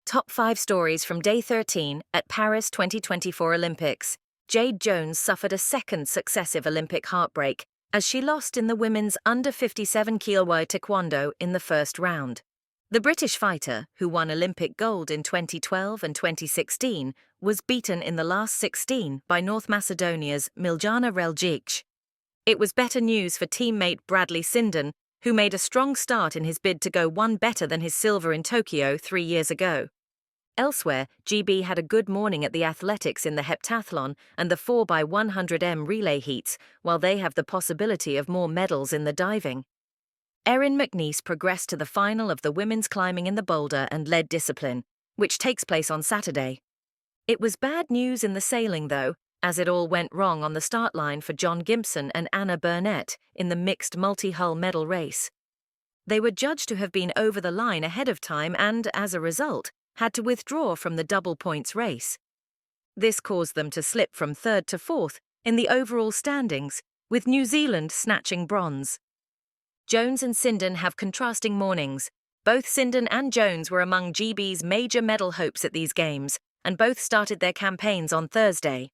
Top 5 stories from Day 13 at Paris 2024 Olympics. Jade Jones suffered a second successive Olympic heartbreak as she lost in the women's under-57 kg taekwondo in the first round. The British fighter, who won Olympic gold in 2012 and 2016, was beaten in the last 16 by North Macedonia's Miljana Reljikj. It was better news for teammate Bradley Sinden, who made a strong start in his bid to go one better than his silver in Tokyo 3 years ago. Elsewhere, GB had a good morning at the athletics in the heptathlon and the 4x100m relay heats, while they have the possibility of more medals in the diving. Erin McNeice progressed to the final of the women's climbing in the boulder and lead discipline, which takes place on Saturday. It was bad news in the sailing, though, as it all went wrong on the start line for John Gibson and Anna Burnett in the mixed multi-hull medal race. They were judged to have been over the line ahead of time and, as a result, had to withdraw from the double points race. This caused them to slip from third to fourth in the overall standings, with New Zealand snatching bronze. Jones and Sinden have contrasting mornings. Both Sinden and Jones were among GB's major medal hopes at these games, and both started their campaigns on Thursday.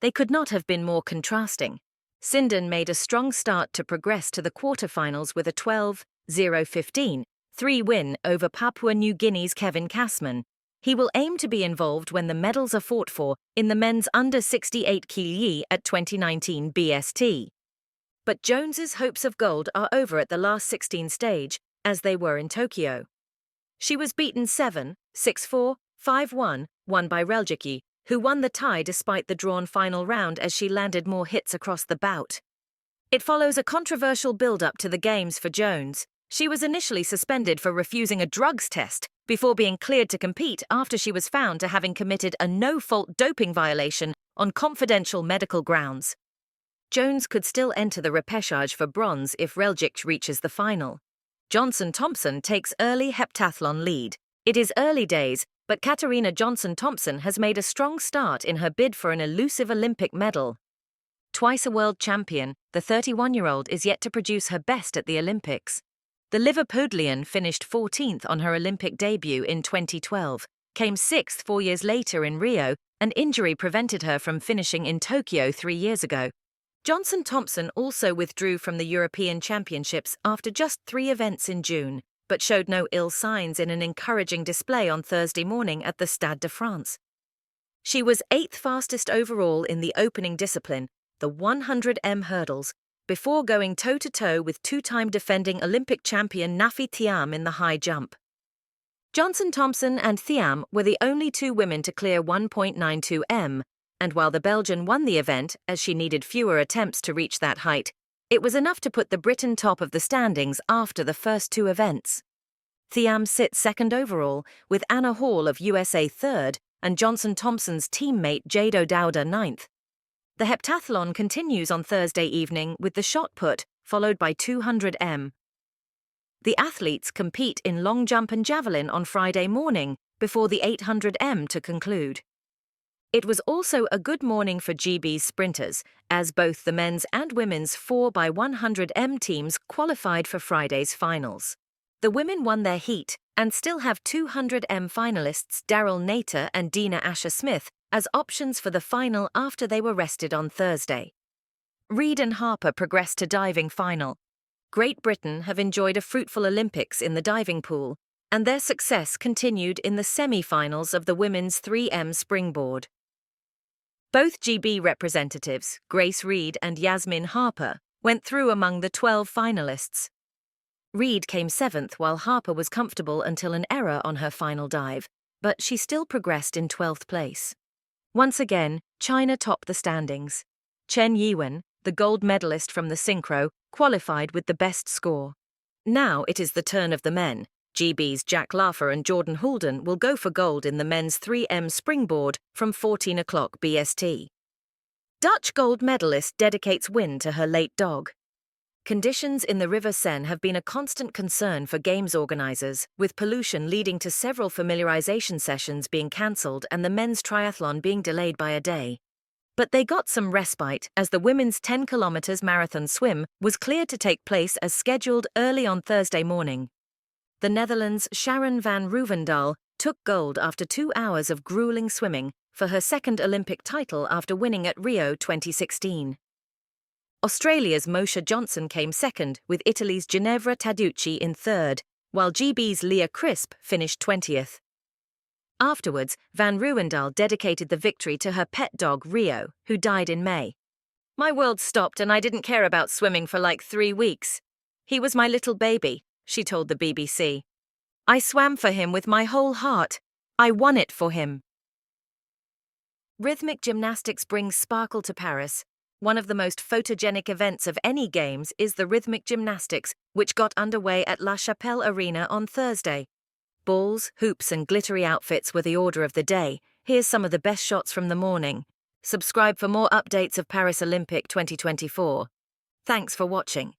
They could not have been more contrasting. Sinden made a strong start to progress to the quarterfinals with a 12-0-15 3 win over Papua New Guinea's Kevin Casman. He will aim to be involved when the medals are fought for in the men's under-68 kg at 2019 BST. But Jones's hopes of gold are over at the last 16 stage, as they were in Tokyo. She was beaten 7-6-4, 5-1, won by Reljikj, who won the tie despite the drawn final round as she landed more hits across the bout. It follows a controversial build-up to the games for Jones. She was initially suspended for refusing a drugs test before being cleared to compete after she was found to having committed a no-fault doping violation on confidential medical grounds. Jones could still enter the repechage for bronze if Reljikj reaches the final. Johnson-Thompson takes early heptathlon lead. It is early days, but Katarina Johnson-Thompson has made a strong start in her bid for an elusive Olympic medal. Twice a world champion, the 31-year-old is yet to produce her best at the Olympics. The Liverpudlian finished 14th on her Olympic debut in 2012, came 6th 4 years later in Rio, and injury prevented her from finishing in Tokyo 3 years ago. Johnson-Thompson also withdrew from the European Championships after just 3 events in June, but showed no ill signs in an encouraging display on Thursday morning at the Stade de France. She was 8th fastest overall in the opening discipline, the 100m hurdles, before going toe-to-toe with 2-time defending Olympic champion Nafi Thiam in the high jump. Johnson-Thompson and Thiam were the only 2 women to clear 1.92 m, and while the Belgian won the event as she needed fewer attempts to reach that height, it was enough to put the Briton top of the standings after the first 2 events. Thiam sits second overall, with Anna Hall of USA third and Johnson-Thompson's teammate Jade Jones ninth. The heptathlon continues on Thursday evening with the shot put, followed by 200m. The athletes compete in long jump and javelin on Friday morning, before the 800m to conclude. It was also a good morning for GB's sprinters, as both the men's and women's 4x100m teams qualified for Friday's finals. The women won their heat and still have 200m finalists Daryl Nater and Dina Asher-Smith as options for the final after they were rested on Thursday. Reid and Harper progressed to diving final. Great Britain have enjoyed a fruitful Olympics in the diving pool, and their success continued in the semi-finals of the women's 3m springboard. Both GB representatives, Grace Reid and Yasmin Harper, went through among the 12 finalists. Reid came 7th while Harper was comfortable until an error on her final dive, but she still progressed in 12th place. Once again, China topped the standings. Chen Yiwen, the gold medalist from the synchro, qualified with the best score. Now it is the turn of the men. GB's Jack Laffer and Jordan Hulden will go for gold in the men's 3m springboard from 14 o'clock BST. Dutch gold medalist dedicates win to her late dog. Conditions in the River Seine have been a constant concern for games organisers, with pollution leading to several familiarisation sessions being cancelled and the men's triathlon being delayed by a day. But they got some respite as the women's 10 km marathon swim was cleared to take place as scheduled early on Thursday morning. The Netherlands' Sharon van Roovendaal took gold after 2 hours of grueling swimming for her second Olympic title after winning at Rio 2016. Australia's Moshe Johnson came second, with Italy's Ginevra Taducci in third, while GB's Leah Crisp finished 20th. Afterwards, Van Ruwendahl dedicated the victory to her pet dog Rio, who died in May. "My world stopped and I didn't care about swimming for like 3 weeks. He was my little baby," she told the BBC. "I swam for him with my whole heart. I won it for him." Rhythmic gymnastics brings sparkle to Paris. One of the most photogenic events of any games is the Rhythmic Gymnastics, which got underway at La Chapelle Arena on Thursday. Balls, hoops and glittery outfits were the order of the day. Here's some of the best shots from the morning. Subscribe for more updates of Paris Olympic 2024. Thanks for watching.